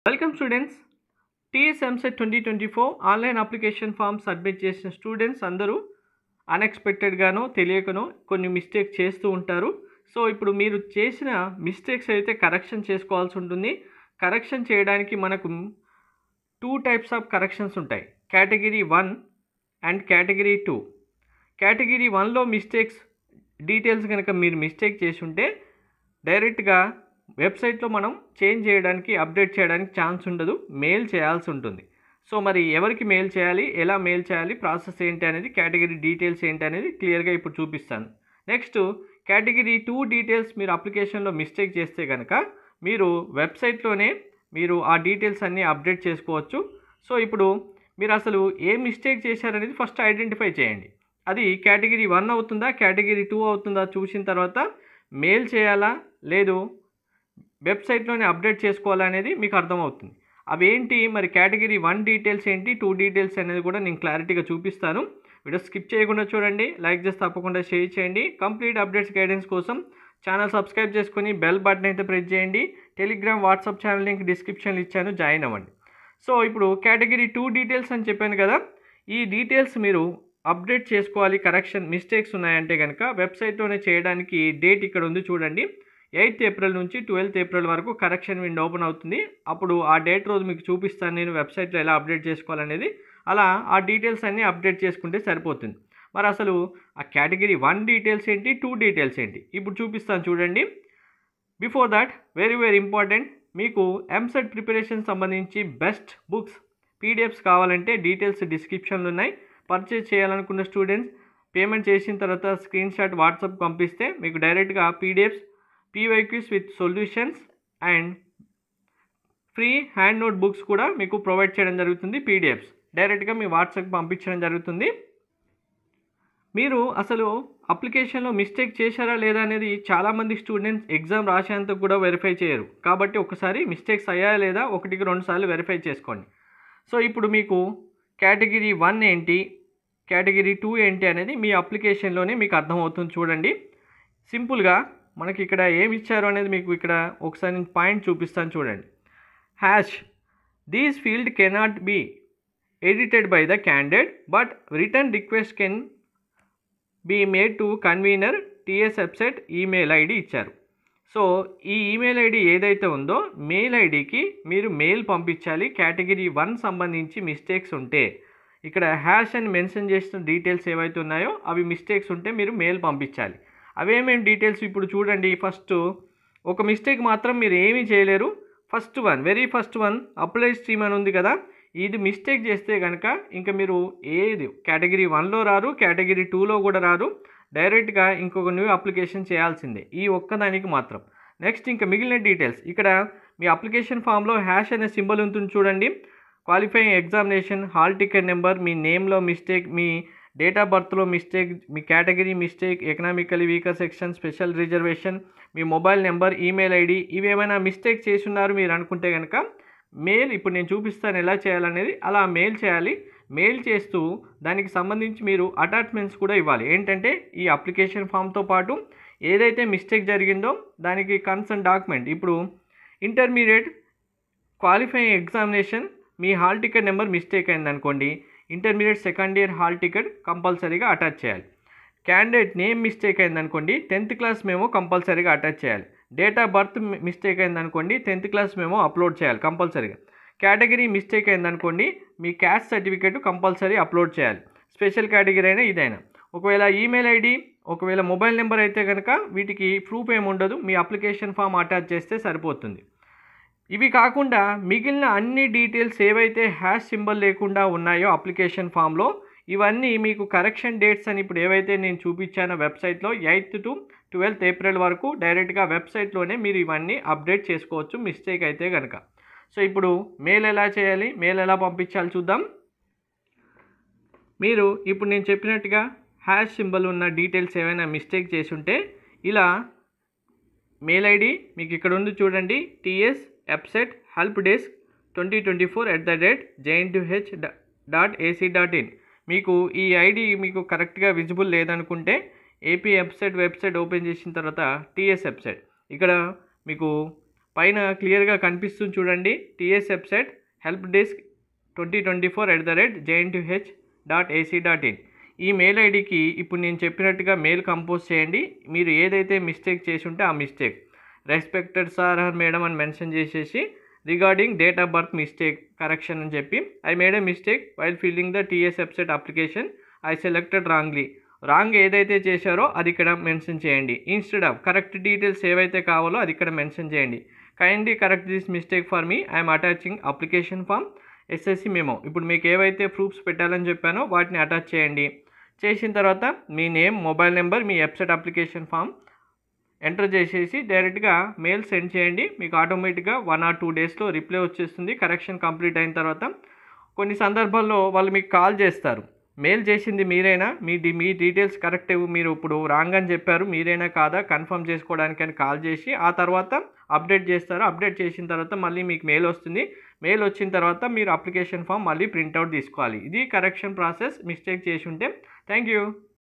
Welcome students. TS EAMCET 2024 online application form submit చేసిన students అందరూ అన్ఎక్స్పెక్టెడ్గానో తెలియకనో కొన్ని మిస్టేక్ చేస్తూ ఉంటారు. సో ఇప్పుడు మీరు చేసిన మిస్టేక్స్ అయితే కరెక్షన్ చేసుకోవాల్సి ఉంటుంది. కరెక్షన్ చేయడానికి మనకు 2 టైప్స్ ఆఫ్ కరెక్షన్స్ ఉంటాయి, కేటగిరీ 1 అండ్ కేటగిరీ 2. కేటగిరీ 1లో మిస్టేక్స్ డీటెయిల్స్ కనుక మీరు మిస్టేక్ చేసి ఉంటే డైరెక్ట్గా వెబ్సైట్లో మనం చేంజ్ చేయడానికి అప్డేట్ చేయడానికి ఛాన్స్ ఉండదు, మెయిల్ చేయాల్సి ఉంటుంది. సో మరి ఎవరికి మెయిల్ చేయాలి, ఎలా మెయిల్ చేయాలి, ప్రాసెస్ ఏంటి అనేది, కేటగిరీ డీటెయిల్స్ ఏంటి అనేది క్లియర్గా ఇప్పుడు చూపిస్తాను. నెక్స్ట్ కేటగిరీ 2 డీటెయిల్స్ మీరు అప్లికేషన్లో మిస్టేక్ చేస్తే కనుక మీరు వెబ్సైట్లోనే మీరు ఆ డీటెయిల్స్ అన్నీ అప్డేట్ చేసుకోవచ్చు. సో ఇప్పుడు మీరు అసలు ఏ మిస్టేక్ చేశారనేది ఫస్ట్ ఐడెంటిఫై చేయండి. అది కేటగిరీ 1 అవుతుందా కేటగిరీ 2 అవుతుందా చూసిన తర్వాత మెయిల్ చేయాలా లేదు వెబ్సైట్లోనే అప్డేట్ చేసుకోవాలనేది మీకు అర్థమవుతుంది. అవేంటి మరి, కేటగిరీ 1 డీటెయిల్స్ ఏంటి, 2 డీటెయిల్స్ అనేది కూడా నేను క్లారిటీగా చూపిస్తాను. వీడియో స్కిప్ చేయకుండా చూడండి, లైక్ చేసి తప్పకుండా షేర్ చేయండి. కంప్లీట్ అప్డేట్స్ గైడెన్స్ కోసం ఛానల్ సబ్స్క్రైబ్ చేసుకొని బెల్ బటన్ అయితే ప్రెస్ చేయండి. టెలిగ్రామ్ వాట్సాప్ ఛానల్ లింక్ డిస్క్రిప్షన్లో ఇచ్చాను, జాయిన్ అవ్వండి. సో ఇప్పుడు కేటగిరీ 2 డీటెయిల్స్ అని చెప్పాను కదా, ఈ డీటెయిల్స్ మీరు అప్డేట్ చేసుకోవాలి. కరెక్షన్ మిస్టేక్స్ ఉన్నాయంటే కనుక వెబ్సైట్లోనే చేయడానికి డేట్ ఇక్కడ ఉంది చూడండి. 8th ఏప్రిల్ నుంచి 12th ఏప్రిల్ వరకు కరెక్షన్ విండో ఓపెన్ అవుతుంది. అప్పుడు ఆ డేట్ రోజు మీకు చూపిస్తాను నేను వెబ్సైట్లో ఎలా అప్డేట్ చేసుకోవాలనేది. అలా ఆ డీటెయిల్స్ అన్నీ అప్డేట్ చేసుకుంటే సరిపోతుంది. మరి అసలు ఆ కేటగిరీ 1 డీటెయిల్స్ ఏంటి, 2 డీటెయిల్స్ ఏంటి ఇప్పుడు చూపిస్తాను చూడండి. బిఫోర్ దాట్ వెరీ ఇంపార్టెంట్, మీకు ఎంసెట్ ప్రిపరేషన్ సంబంధించి బెస్ట్ బుక్స్ పీడిఎఫ్స్ కావాలంటే డీటెయిల్స్ డిస్క్రిప్షన్లో ఉన్నాయి. పర్చేజ్ చేయాలనుకున్న స్టూడెంట్స్ పేమెంట్ చేసిన తర్వాత స్క్రీన్ షాట్ వాట్సాప్ పంపిస్తే మీకు డైరెక్ట్గా PDFs, PYQs with solutions and free hand note books కూడా మీకు ప్రొవైడ్ చేయడం జరుగుతుంది. పీడిఎఫ్స్ డైరెక్ట్గా మీ వాట్సాప్ పంపించడం జరుగుతుంది. మీరు అసలు అప్లికేషన్లో మిస్టేక్ చేశారా లేదా అనేది చాలామంది స్టూడెంట్స్ ఎగ్జామ్ రాసేంత కూడా వెరిఫై చేయరు. కాబట్టి ఒకసారి మిస్టేక్స్ అయ్యాయా లేదా 1-2 సార్లు వెరిఫై చేసుకోండి. సో ఇప్పుడు మీకు కేటగిరీ 1 ఏంటి, కేటగిరీ 2 ఏంటి అనేది మీ అప్లికేషన్లోనే మీకు అర్థమవుతుంది చూడండి. సింపుల్గా మనకి ఇక్కడ ఏమి ఇచ్చారు అనేది మీకు ఇక్కడ ఒకసారి నేను పాయింట్ చూపిస్తాను చూడండి. Hash these field cannot be edited by the candidate but return request can be made to convener TS website email ID ఇచ్చారు. సో ఈ ఈమెయిల్ ఐడి ఏదైతే ఉందో మెయిల్ ఐడికి మీరు మెయిల్ పంపించాలి. కేటగిరీ 1 సంబంధించి మిస్టేక్స్ ఉంటే ఇక్కడ హ్యాష్ అని మెన్షన్ చేసిన డీటెయిల్స్ ఏవైతే ఉన్నాయో అవి మిస్టేక్స్ ఉంటే మీరు మెయిల్ పంపించాలి. అవేమేమి డీటెయిల్స్ ఇప్పుడు చూడండి. ఫస్ట్ ఒక మిస్టేక్ మాత్రం మీరు ఏమీ చేయలేరు. Very first one apply stream అని ఉంది కదా, ఇది మిస్టేక్ చేస్తే కనుక ఇంకా మీరు ఏది కేటగిరీ 1లో రారు, కేటగిరీ 2లో కూడా రారు, డైరెక్ట్గా ఇంకొక న్యూ అప్లికేషన్ చేయాల్సిందే ఈ ఒక్కదానికి మాత్రం. నెక్స్ట్ ఇంకా మిగిలిన డీటెయిల్స్ ఇక్కడ మీ అప్లికేషన్ ఫామ్లో హ్యాష్ అనే సింబల్ ఉంటుంది చూడండి. Qualifying examination, hall ticket number, మీ నేమ్లో మిస్టేక్, మీ డేట్ ఆఫ్ బర్త్లో మిస్టేక్, మీ category mistake, economically weaker section, special reservation, మీ మొబైల్ నెంబర్, ఈమెయిల్ ఐడి, ఇవేమైనా మిస్టేక్ చేసి ఉన్నారు మీరు అనుకుంటే కనుక మెయిల్ ఇప్పుడు నేను చూపిస్తాను ఎలా చేయాలనేది. అలా మెయిల్ చేయాలి. మెయిల్ చేస్తూ దానికి సంబంధించి మీరు అటాచ్మెంట్స్ కూడా ఇవ్వాలి. ఏంటంటే ఈ అప్లికేషన్ ఫామ్తో పాటు ఏదైతే మిస్టేక్ జరిగిందో దానికి కన్సర్న్ డాక్యుమెంట్. ఇప్పుడు ఇంటర్మీడియట్ క్వాలిఫైయింగ్ ఎగ్జామినేషన్ మీ హాల్ టికెట్ నెంబర్ మిస్టేక్ అయిందనుకోండి, intermediate second year hall ticket కంపల్సరీగా అటాచ్ చేయాలి. క్యాండిడేట్ నేమ్ మిస్టేక్ అయిందనుకోండి 10th క్లాస్ మెమో కంపల్సరీగా అటాచ్ చేయాలి. డేట్ ఆఫ్ బర్త్ మిస్టేక్ అయిందనుకోండి 10th క్లాస్ మెమో అప్లోడ్ చేయాలి కంపల్సరీగా. కేటగిరీ మిస్టేక్ అయిందనుకోండి మీ క్యాస్ట్ సర్టిఫికేట్ కంపల్సరీ అప్లోడ్ చేయాలి. స్పెషల్ కేటగిరీ అయినా ఇదైనా. ఒకవేళ ఈమెయిల్ ఐడి, ఒకవేళ మొబైల్ నెంబర్ అయితే కనుక వీటికి ప్రూఫ్ ఏమి ఉండదు, మీ అప్లికేషన్ ఫామ్ అటాచ్ చేస్తే సరిపోతుంది. ఇవి కాకుండా మిగిలిన అన్ని డీటెయిల్స్ ఏవైతే హ్యాష్ సింబల్ లేకుండా ఉన్నాయో అప్లికేషన్ ఫామ్లో ఇవన్నీ మీకు కరెక్షన్ డేట్స్ అని ఇప్పుడు ఏవైతే నేను చూపించానో వెబ్సైట్లో 8th to 12th ఏప్రిల్ వరకు డైరెక్ట్గా వెబ్సైట్లోనే మీరు ఇవన్నీ అప్డేట్ చేసుకోవచ్చు మిస్టేక్ అయితే కనుక. సో ఇప్పుడు మెయిల్ ఎలా చేయాలి, మెయిల్ ఎలా పంపించాలి చూద్దాం. మీరు ఇప్పుడు నేను చెప్పినట్టుగా హ్యాష్ సింబల్ ఉన్న డీటెయిల్స్ ఏమైనా మిస్టేక్ చేసి ఉంటే ఇలా మెయిల్ ఐడి మీకు ఇక్కడ ఉంది చూడండి, TS website help desk 2024@jn2h.ac.in. మీకు ఈ ఐడి మీకు కరెక్ట్గా విజిబుల్ లేదనుకుంటే ఏపీ వెబ్సైట్ ఓపెన్ చేసిన తర్వాత టీఎస్ వెబ్సైట్ ఇక్కడ మీకు పైన క్లియర్గా కనిపిస్తుంది చూడండి, TS website help desk 2024@jntuh.ac.in. ఈ మెయిల్ ఐడికి ఇప్పుడు నేను చెప్పినట్టుగా మెయిల్ కంపోజ్ చేయండి. మీరు ఏదైతే మిస్టేక్ చేసి ఉంటే ఆ mistake respected sir or madam అని మెన్షన్ చేసేసి regarding date of birth mistake correction అని చెప్పి I made a mistake while filling the TS website application I selected wrongly. Wrong ఏదైతే చేశారో అది ఇక్కడ మెన్షన్ చేయండి. ఇన్స్టెడ్ ఆఫ్ కరెక్ట్ డీటెయిల్స్ ఏవైతే కావాలో అది ఇక్కడ మెన్షన్ చేయండి. Kindly correct this mistake for me, I'm attaching application form SSC memo. ఇప్పుడు మీకు ఏవైతే ప్రూఫ్స్ పెట్టాలని చెప్పానో వాటిని అటాచ్ చేయండి. చేసిన తర్వాత మీ నేమ్, మొబైల్ నెంబర్, మీ వెబ్సైట్ అప్లికేషన్ ఫామ్ ఎంటర్ చేసేసి డైరెక్ట్గా మెయిల్ సెండ్ చేయండి. మీకు ఆటోమేటిక్గా 1 or 2 డేస్లో రిప్లై వచ్చేస్తుంది. కరెక్షన్ కంప్లీట్ అయిన తర్వాత కొన్ని సందర్భాల్లో వాళ్ళు మీకు కాల్ చేస్తారు. మెయిల్ చేసింది మీరైనా, మీ డీటెయిల్స్ కరెక్ట్, మీరు ఇప్పుడు రాంగ్ అని చెప్పారు, మీరైనా కాదా కన్ఫర్మ్ చేసుకోవడానికి అని కాల్ చేసి ఆ తర్వాత అప్డేట్ చేస్తారు. అప్డేట్ చేసిన తర్వాత మళ్ళీ మీకు మెయిల్ వస్తుంది. మెయిల్ వచ్చిన తర్వాత మీరు అప్లికేషన్ ఫామ్ మళ్ళీ ప్రింట్అవుట్ తీసుకోవాలి. ఇది కరెక్షన్ ప్రాసెస్ మిస్టేక్ చేసి ఉంటే. Thank you.